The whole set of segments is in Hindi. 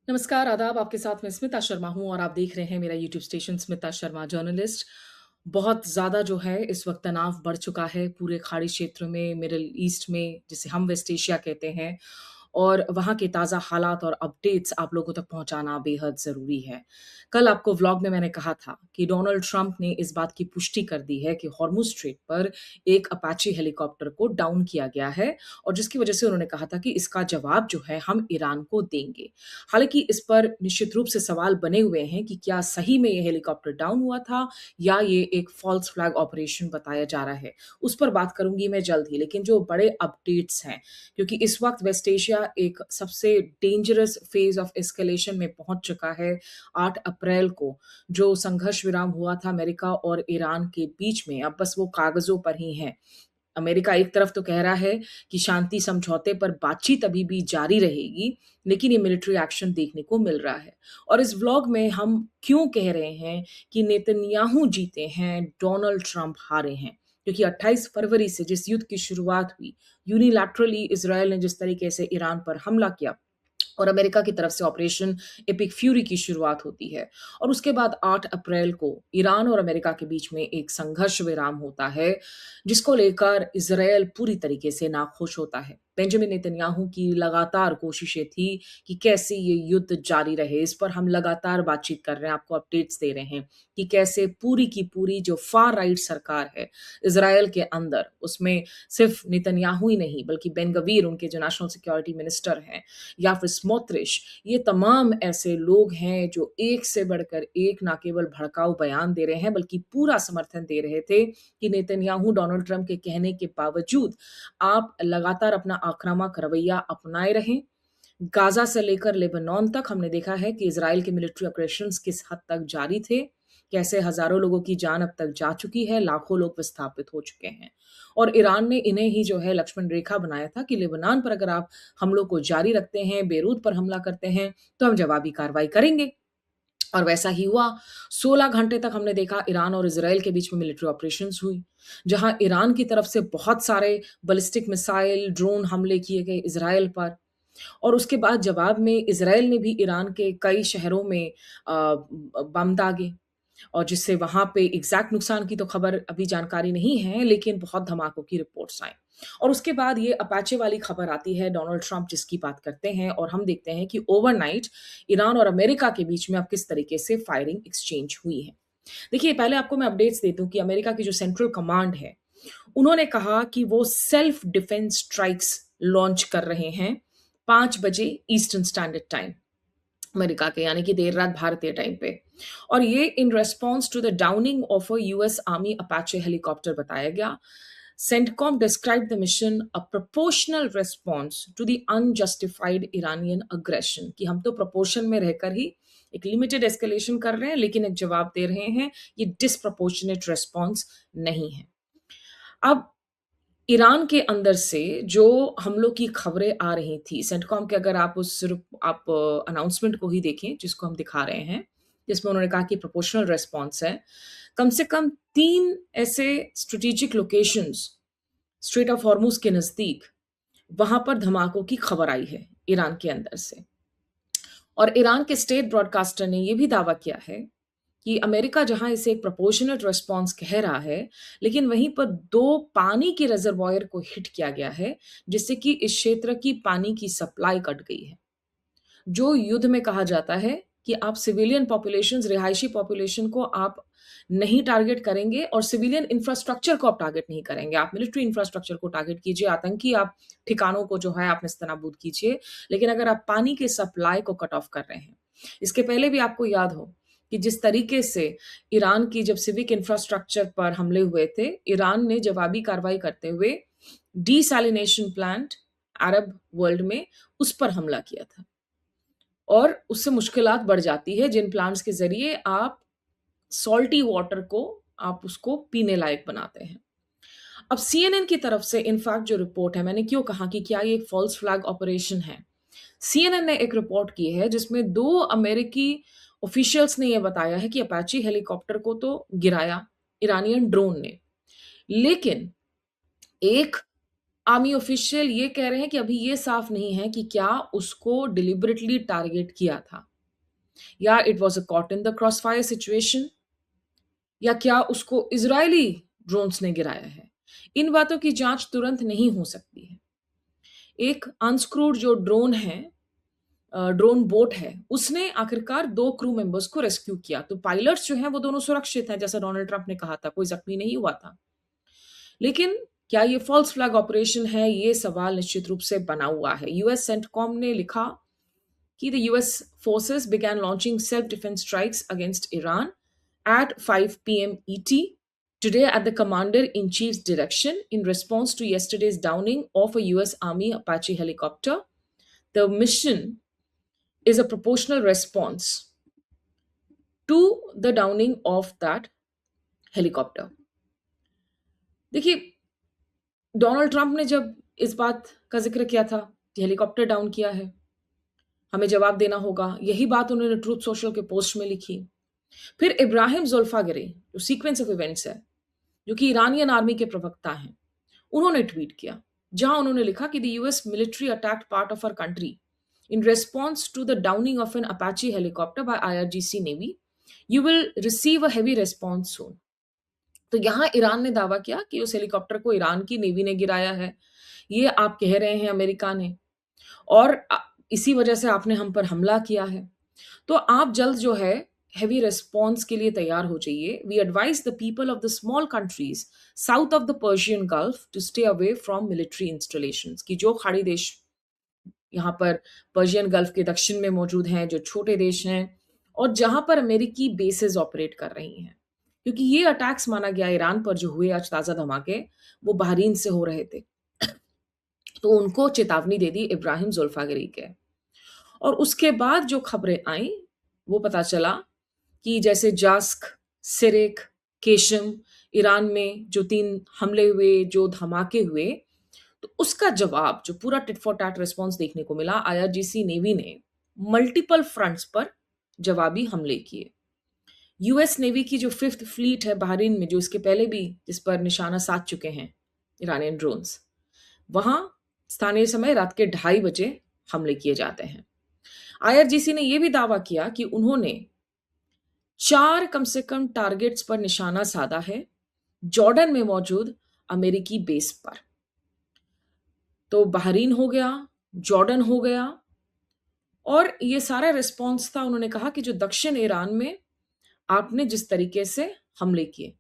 नमस्कार, आदाब। आपके साथ मैं स्मिता शर्मा हूँ और आप देख रहे हैं मेरा YouTube station Smita Sharma journalist. बहुत ज़्यादा जो है इस वक़्त तनाव बढ़ चुका है पूरे खाड़ी क्षेत्र में, मिडल ईस्ट में, जिसे हम वेस्ट एशिया कहते हैं और वहाँ के ताज़ा हालात और अपडेट्स आप लोगों तक पहुँचाना बेहद ज़रूरी है। कल आपको व्लॉग में मैंने कहा था कि डोनाल्ड ट्रंप ने इस बात की पुष्टि कर दी है कि हॉर्मुज़ स्ट्रेट पर एक अपाचे हेलीकॉप्टर को डाउन किया गया है और जिसकी वजह से उन्होंने कहा था कि इसका जवाब जो है हम ईरान को देंगे। हालाँकि इस पर निश्चित रूप से सवाल बने हुए हैं कि क्या सही में ये हेलीकॉप्टर डाउन हुआ था या ये एक फ़ॉल्स फ्लैग ऑपरेशन बताया जा रहा है। उस पर बात करूँगी मैं जल्द ही, लेकिन जो बड़े अपडेट्स हैं, क्योंकि इस वक़्त वेस्ट एशिया एक सबसे डेंजरस फ़ेज़ ऑफ एस्केलेशन में पहुँच चुका है। 8 अप्रैल को जो संघर्ष विराम हुआ था अमेरिका और ईरान के बीच में, अब बस वो कागज़ों पर ही है। अमेरिका एक तरफ तो कह रहा है कि शांति समझौते पर बातचीत अभी भी जारी रहेगी, लेकिन ये मिलिट्री एक्शन देखने को मिल रहा है। और इस व्लॉग में हम क्यों कह रहे हैं कि नेतन्याहू जीते हैं, डोनाल्ड ट्रंप हारे हैं। क्योंकि 28 फरवरी से जिस युद्ध की शुरुआत हुई, यूनिलैटरली इज़राइल ने जिस तरीके से ईरान पर हमला किया और अमेरिका की तरफ से ऑपरेशन एपिक फ्यूरी की शुरुआत होती है और उसके बाद 8 अप्रैल को ईरान और अमेरिका के बीच में एक संघर्ष विराम होता है, जिसको लेकर इज़राइल पूरी तरीके से नाखुश होता है। बेंजामिन नेतन्याहू की लगातार कोशिशें थी कि कैसे ये युद्ध जारी रहे, इस पर हम लगातार बातचीत कर रहे हैं, आपको अपडेट्स दे रहे हैं कि कैसे पूरी की पूरी जो फार राइट सरकार है, इज़राइल के अंदर, उसमें सिर्फ नेतन्याहू ही नहीं बल्कि बेन गवीर उनके जो नेशनल सिक्योरिटी मिनिस्टर हैं या फिर स्मोत्रिश, ये तमाम ऐसे लोग हैं जो एक से बढ़कर एक ना केवल भड़काऊ बयान दे रहे हैं बल्कि पूरा समर्थन दे रहे थे कि नेतन्याहू डोनाल्ड ट्रंप के कहने के बावजूद आप लगातार अपना आक्रामक रवैया अपनाए रहें। गाज़ा से लेकर लेबनान तक हमने देखा है कि इज़राइल के मिलिट्री ऑपरेशंस किस हद तक जारी थे, कैसे हज़ारों लोगों की जान अब तक जा चुकी है, लाखों लोग विस्थापित हो चुके हैं। और ईरान ने इन्हें ही जो है लक्ष्मण रेखा बनाया था कि लेबनान पर अगर आप हमलों को जारी रखते हैं, बेरूत पर हमला करते हैं, तो हम जवाबी कार्रवाई करेंगे। और वैसा ही हुआ। 16 घंटे तक हमने देखा ईरान और इज़राइल के बीच में मिलिट्री ऑपरेशंस हुई, जहां ईरान की तरफ से बहुत सारे बैलिस्टिक मिसाइल, ड्रोन हमले किए गए इज़राइल पर। और उसके बाद जवाब में इज़राइल ने भी ईरान के कई शहरों में बम दागे और जिससे वहाँ पे एग्ज़ैक्ट नुकसान की तो खबर अभी जानकारी नहीं है, लेकिन बहुत धमाकों की रिपोर्ट्स आई। और उसके बाद ये अपाचे वाली खबर आती है डोनाल्ड ट्रंप जिसकी बात करते हैं और हम देखते हैं कि ओवरनाइट ईरान और अमेरिका के बीच में अब किस तरीके से फायरिंग एक्सचेंज हुई है। देखिए, पहले आपको मैं अपडेट्स देती हूँ कि अमेरिका की जो सेंट्रल कमांड है, उन्होंने कहा कि वो सेल्फ डिफेंस स्ट्राइक्स लॉन्च कर रहे हैं 5 बजे ईस्टर्न स्टैंडर्ड टाइम अमेरिका के, यानी कि देर रात भारतीय टाइम पे। और ये in response to the downing of a US army Apache helicopter बताया गया। CENTCOM described the mission a proportional response to the unjustified Iranian aggression कि हम तो प्रोपोर्शन में रहकर ही एक लिमिटेड एस्केलेशन कर रहे हैं लेकिन एक जवाब दे रहे हैं, ये डिस्प्रोपोर्शनेट रिस्पॉन्स नहीं है। अब ईरान के अंदर से जो हमलों की खबरें आ रही थी, सेंटकॉम के अगर आप उस आप अनाउंसमेंट को ही देखें जिसको हम दिखा रहे हैं, जिसमें उन्होंने कहा कि प्रोपोर्शनल रिस्पॉन्स है। कम से कम 3 ऐसे strategic locations straight of Hormuz के नज़दीक, वहाँ पर धमाकों की खबर आई है ईरान के अंदर से। और ईरान के स्टेट ब्रॉडकास्टर ने ये भी दावा किया है कि अमेरिका जहां इसे एक प्रोपोर्शनेट रिस्पॉन्स कह रहा है, लेकिन वहीं पर 2 पानी के रिजर्वॉयर को हिट किया गया है, जिससे कि इस क्षेत्र की पानी की सप्लाई कट गई है। जो युद्ध में कहा जाता है कि आप सिविलियन पॉपुलेशंस, रिहायशी पॉपुलेशन को आप नहीं टारगेट करेंगे और सिविलियन इंफ्रास्ट्रक्चर को आप टारगेट नहीं करेंगे। आप मिलिट्री इंफ्रास्ट्रक्चर को टारगेट कीजिए, आतंकी आप ठिकानों को जो है आप नेस्तनाबूद कीजिए, लेकिन अगर आप पानी के सप्लाई को कट ऑफ कर रहे हैं। इसके पहले भी आपको याद हो कि जिस तरीके से ईरान की जब सिविक इंफ्रास्ट्रक्चर पर हमले हुए थे, ईरान ने जवाबी कार्रवाई करते हुए डिसैलिनेशन प्लांट अरब वर्ल्ड में उस पर हमला किया था। और उससे मुश्किलात बढ़ जाती है जिन प्लांट्स के ज़रिए आप सॉल्टी वाटर को आप उसको पीने लायक बनाते हैं। अब सीएनएन की तरफ से इनफैक्ट जो रिपोर्ट है, मैंने क्यों कहा कि क्या ये एक फ़ॉल्स फ्लैग ऑपरेशन है? सीएनएन ने एक रिपोर्ट की है जिसमें 2 अमेरिकी ऑफिशियल्स ने यह बताया है कि अपाचे हेलीकॉप्टर को तो गिराया ईरानियन ड्रोन ने। लेकिन एक आर्मी ऑफिशियल ये कह रहे हैं कि अभी ये साफ नहीं है कि क्या उसको डिलिबरेटली टारगेट किया था, या it was a cot in the cross fire situation, या क्या उसको इजरायली ड्रोन्स ने गिराया है। इन बातों की जांच तुरंत नहीं हो सकती है। एक अनस्क्रूड जो ड्रोन है, ड्रोन बोट है, उसने आखिरकार 2 क्रू मेंबर्स को रेस्क्यू किया। तो पायलट्स जो हैं वो दोनों सुरक्षित हैं, जैसा डोनाल्ड ट्रंप ने कहा था, कोई ज़ख्मी नहीं हुआ था। लेकिन क्या ये फ़ॉल्स फ्लैग ऑपरेशन है, ये सवाल निश्चित रूप से बना हुआ है। यूएस सेंटकॉम ने लिखा कि the US forces began launching self-defense strikes against Iran at 5 p.m. ET today at the commander-in-chief's direction in response to yesterday's downing of a US Army Apache helicopter. The mission is a proportional response to the downing of that helicopter. देखिए, डोनाल्ड ट्रंप ने जब इस बात का जिक्र किया था कि हेलीकॉप्टर डाउन किया है, हमें जवाब देना होगा, यही बात उन्होंने ट्रूथ सोशल के पोस्ट में लिखी। फिर इब्राहिम ज़ुल्फ़ागरी, जो सीक्वेंस ऑफ इवेंट्स है, जो कि इरानियन आर्मी के प्रवक्ता हैं, उन्होंने ट्वीट किया, जहां उन्होंने लिखा कि the US military attacked part of our country in response to the downing of an Apache helicopter by IRGC navy. You will receive a heavy response soon. तो यहां ईरान ने दावा किया कि उस हेलीकॉप्टर को ईरान की नेवी ने गिराया है। ये आप कह रहे हैं अमेरिका ने, और इसी वजह से आपने हम पर हमला किया है। तो आप जल्द जो है हेवी रिस्पॉन्स के लिए तैयार हो जाइए। We advise the people of the small countries south of the Persian Gulf to stay away from military installations, कि जो खाड़ी देश यहाँ पर पर्शियन गल्फ के दक्षिण में मौजूद हैं, जो छोटे देश हैं और जहां पर अमेरिकी बेसेस ऑपरेट कर रही हैं, क्योंकि ये अटैक्स माना गया ईरान पर जो हुए आज ताज़ा धमाके, वो बहरीन से हो रहे थे। तो उनको चेतावनी दे दी इब्राहिम जुल्फागरी के। और उसके बाद जो खबरें आई, वो पता चला कि जैसे जास्क, सिरिक, केशम, ईरान में जो 3 हमले हुए, जो धमाके हुए, तो उसका जवाब जो पूरा टिट फॉर टैट रिस्पॉन्स देखने को मिला, आईआरजीसी नेवी ने मल्टीपल फ्रंट्स पर जवाबी हमले किए। यूएस नेवी की जो 5th फ्लीट है बहरीन में, जो इसके पहले भी जिस पर निशाना साध चुके हैं ईरानियन ड्रोन्स, वहां स्थानीय समय रात के 2:30 बजे हमले किए जाते हैं। आईआरजीसी ने यह भी दावा किया कि उन्होंने 4 कम से कम टारगेट्स पर निशाना साधा है, जॉर्डन में मौजूद अमेरिकी बेस पर। तो बहरीन हो गया, जॉर्डन हो गया, और ये सारा रिस्पॉन्स था। उन्होंने कहा कि जो दक्षिण ईरान में आपने जिस तरीके से हमले किए,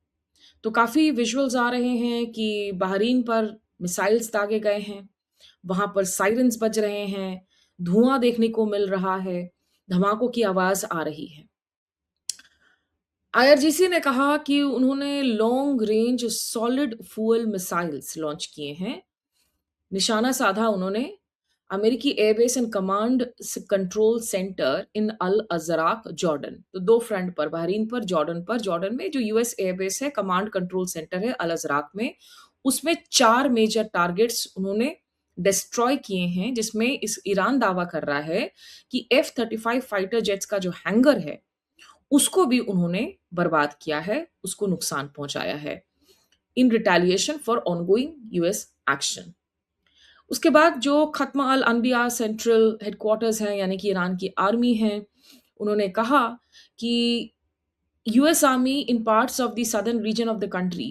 तो काफ़ी विजुअल्स आ रहे हैं कि बहरीन पर मिसाइल्स दागे गए हैं, वहाँ पर सायरन्स बज रहे हैं, धुआँ देखने को मिल रहा है, धमाकों की आवाज़ आ रही है। आईआरजीसी ने कहा कि उन्होंने long range solid fuel missiles launch किए हैं। निशाना साधा उन्होंने अमेरिकी airbase and command control centre in Al Azraq, Jordan. तो 2 फ्रंट पर, बहरीन पर, जॉर्डन पर। जॉर्डन में जो यूएस एयरबेस है, कमांड कंट्रोल सेंटर है अल अज़राक में, उसमें 4 मेजर टारगेट्स उन्होंने डिस्ट्रॉय किए हैं, जिसमें इस ईरान दावा कर रहा है कि F-35 फाइटर जेट्स का जो हैंगर है, उसको भी उन्होंने बर्बाद किया है, उसको नुकसान पहुंचाया है, in retaliation for ongoing US action. उसके बाद जो खत्म अल अनबिया सेंट्रल हेडक्वार्टर्स हैं, यानी कि ईरान की आर्मी है, उन्होंने कहा कि US army in parts of the southern region of the country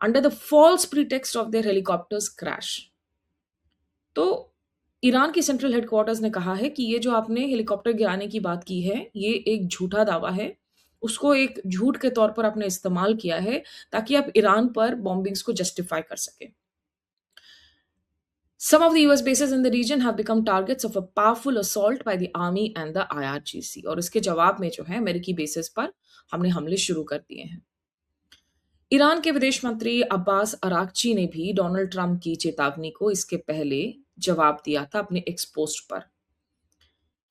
under the false pretext of their helicopters crash. तो ईरान की सेंट्रल हेडक्वार्टर्स ने कहा है कि ये जो आपने हेलीकॉप्टर गिराने की बात की है, ये एक झूठा दावा है। उसको एक झूठ के तौर पर आपने इस्तेमाल किया है ताकि आप ईरान पर बॉम्बिंग्स को जस्टिफाई कर सकें। Some of the US bases in the region have become targets of a powerful assault by the army and the IRGC। और इसके जवाब में जो है अमेरिकी बेसिस पर हमने हमले शुरू कर दिए हैं। ईरान के विदेश मंत्री अब्बास अरागची ने भी डोनाल्ड ट्रंप की चेतावनी को इसके पहले जवाब दिया था अपने एक्स पोस्ट पर,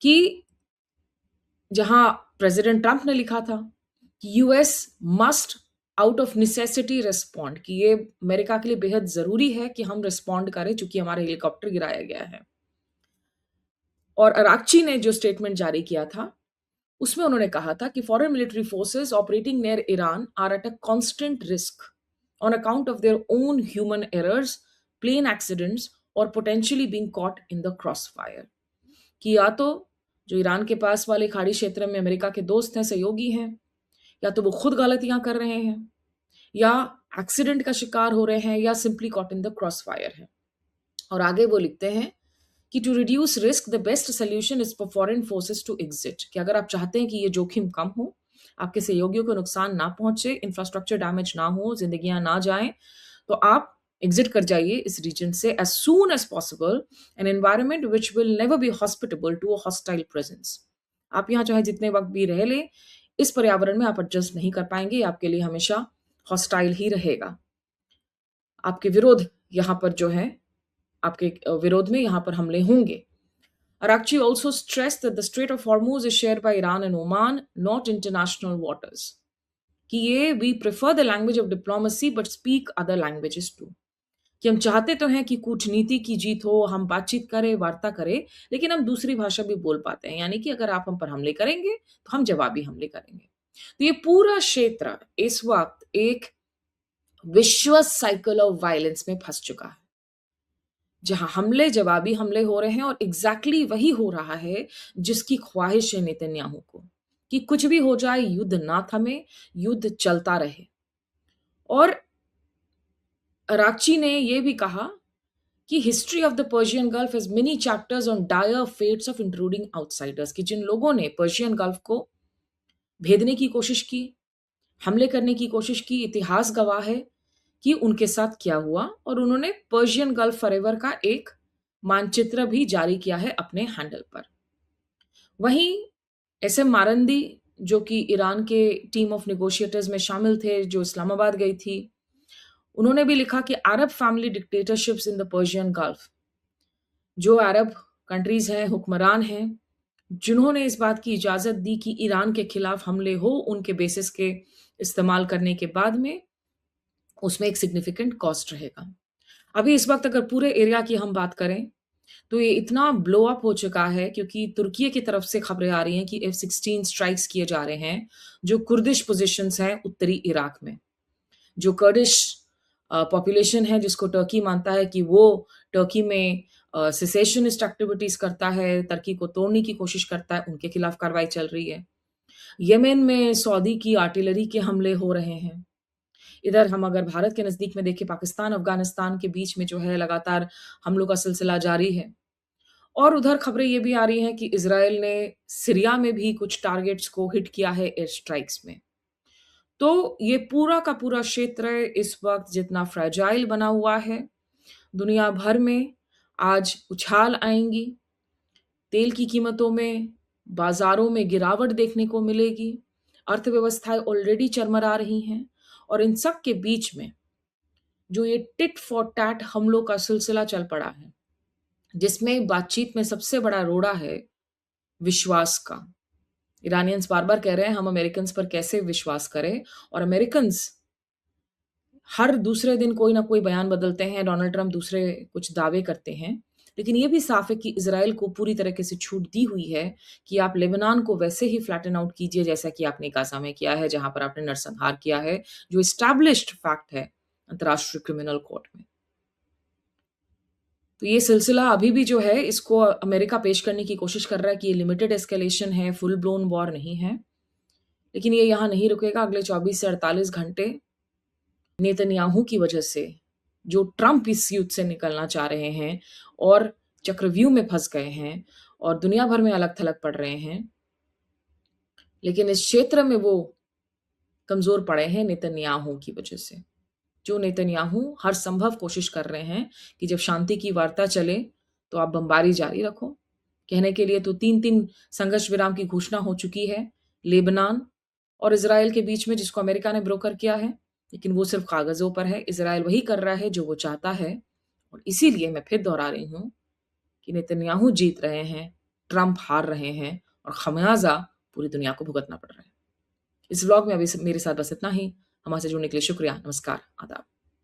कि जहां प्रेसिडेंट ट्रंप ने लिखा था कि US must out of necessity respond, कि ये अमेरिका के लिए बेहद जरूरी है कि हम रिस्पॉन्ड करें चूंकि हमारा हेलीकॉप्टर गिराया गया है। और अरागची ने जो स्टेटमेंट जारी किया था, उसमें उन्होंने कहा था कि foreign military forces operating near Iran are at a constant risk on account of their own human errors plane accidents or potentially being caught in the crossfire. कि या तो जो ईरान के पास वाले खाड़ी क्षेत्र में अमेरिका के दोस्त हैं, सहयोगी हैं, या तो वो खुद गलतियां कर रहे हैं, या एक्सीडेंट का शिकार हो रहे हैं, या simply caught in the crossfire है। और आगे वो लिखते हैं कि to reduce risk the best solution is for foreign forces to exit, कि अगर आप चाहते हैं कि ये जोखिम कम हो, आपके सहयोगियों को नुकसान ना पहुंचे, इंफ्रास्ट्रक्चर डैमेज ना हो, जिंदगियां ना जाएं, तो आप एग्जिट कर जाइए इस रीजन से as soon as possible, an environment which will never be hospitable to a hostile presence. आप यहाँ चाहे जितने वक्त भी रह ले, इस पर्यावरण में आप एडजस्ट नहीं कर पाएंगे, आपके लिए हमेशा हॉस्टाइल ही रहेगा। आपके विरोध यहाँ पर जो है, आपके विरोध में यहाँ पर हमले होंगे। Arakchi also stressed that the Strait of Hormuz is shared by Iran and Oman, not international waters. कि ये we prefer the language of diplomacy but speak other languages too. कि हम चाहते तो हैं कि कूटनीति की जीत हो, हम बातचीत करें, वार्ता करें, लेकिन हम दूसरी भाषा भी बोल पाते हैं। यानी कि अगर आप हम पर हमले करेंगे तो हम जवाबी हमले करेंगे। तो ये पूरा क्षेत्र इस वक्त एक विश्व साइकिल ऑफ वायलेंस में फंस चुका है, जहां हमले जवाबी हमले हो रहे हैं, और एग्जैक्टली वही हो रहा है जिसकी ख्वाहिश है नेतन्याहू को, कि कुछ भी हो जाए, युद्ध ना थमे, युद्ध चलता रहे। और अराक्ची ने यह भी कहा कि history of the Persian Gulf has many chapters on dire fates of intruding outsiders, कि जिन लोगों ने पर्शियन गल्फ को भेदने की कोशिश की, हमले करने की कोशिश की, इतिहास गवाह है कि उनके साथ क्या हुआ, और उन्होंने पर्शियन गल्फ फॉरएवर का एक मानचित्र भी जारी किया है अपने हैंडल पर। वहीं एसएम मारंदी, जो कि ईरान के टीम ऑफ नेगोशिएटर्स में शामिल थे, जो इस्लामाबाद गई थी, उन्होंने भी लिखा कि Arab family dictatorships in the Persian Gulf, जो अरब कंट्रीज हैं, हुक्मरान हैं, जिन्होंने इस बात की इजाजत दी कि ईरान के खिलाफ हमले हो उनके बेसिस के इस्तेमाल करने के बाद में, उसमें एक सिग्निफिकेंट कॉस्ट रहेगा। अभी इस वक्त अगर पूरे एरिया की हम बात करें तो ये इतना ब्लो अप हो चुका है, क्योंकि तुर्की की तरफ से खबरें आ रही हैं कि F-16 स्ट्राइक्स किए जा रहे हैं जो कुर्दिश पोजीशंस हैं उत्तरी इराक में। जो कर्डिश पॉपुलेशन है, जिसको टर्की मानता है कि वो टर्की में सेसेशनिस्ट एक्टिविटीज करता है, टर्की को तोड़ने की कोशिश करता है, उनके खिलाफ कार्रवाई चल रही है। यमन में सऊदी की आर्टिलरी के हमले हो रहे हैं। इधर हम अगर भारत के नज़दीक में देखें, पाकिस्तान अफ़गानिस्तान के बीच में जो है लगातार हमलों का सिलसिला जारी है। और उधर खबरें ये भी आ रही हैं कि इज़राइल ने सीरिया में भी कुछ टारगेट्स को हिट किया है एयर स्ट्राइक्स में। तो ये पूरा का पूरा क्षेत्र इस वक्त जितना फ्रैजाइल बना हुआ है, दुनिया भर में आज उछाल आएँगी, तेल की कीमतों में, बाज़ारों में गिरावट देखने को मिलेगी, अर्थव्यवस्थाएँ ऑलरेडी चरमरा रही हैं, और इन सब के बीच में जो ये टिट फॉर टैट हमलों का सिलसिला चल पड़ा है, जिसमें बातचीत में सबसे बड़ा रोड़ा है विश्वास का। ईरानियंस बार-बार कह रहे हैं हम अमेरिकन्स पर कैसे विश्वास करें, और अमेरिकन्स हर दूसरे दिन कोई ना कोई बयान बदलते हैं, डोनाल्ड ट्रंप दूसरे कुछ दावे करते हैं। लेकिन ये भी साफ है कि इज़राइल को पूरी तरीके से छूट दी हुई है कि आप लेबनान को वैसे ही फ्लैटन आउट कीजिए जैसा कि आपने गाज़ा में किया है, जहाँ पर आपने नरसंहार किया है, जो एस्टैब्लिश्ड फैक्ट है अंतर्राष्ट्रीय क्रिमिनल कोर्ट में। तो ये सिलसिला अभी भी जो है, इसको अमेरिका पेश करने की कोशिश कर रहा है कि ये लिमिटेड एस्केलेशन है, फुल ब्लोन वॉर नहीं है। लेकिन ये यहाँ नहीं रुकेगा। अगले 24 से 48 घंटे नेतन्याहू की वजह से, जो ट्रंप इस युद्ध से निकलना चाह रहे हैं और चक्रव्यूह में फंस गए हैं और दुनिया भर में अलग-थलग पड़ रहे हैं, लेकिन इस क्षेत्र में वो कमज़ोर पड़े हैं नेतन्याहू की वजह से। जो नेतन्याहू हर संभव कोशिश कर रहे हैं कि जब शांति की वार्ता चले तो आप बमबारी जारी रखो। कहने के लिए तो 3-3 संघर्ष विराम की घोषणा हो चुकी है लेबनान और इज़राइल के बीच में, जिसको अमेरिका ने ब्रोकर किया है, लेकिन वो सिर्फ कागज़ों पर है। इज़राइल वही कर रहा है जो वो चाहता है, और इसीलिए मैं फिर दोहरा रही हूँ कि नेतन्याहू जीत रहे हैं, ट्रंप हार रहे हैं, और खमियाजा पूरी दुनिया को भुगतना पड़ रहा है। इस व्लॉग में अभी मेरे साथ बस इतना ही। हमारे से जुड़ने के लिए शुक्रिया। नमस्कार, आदाब।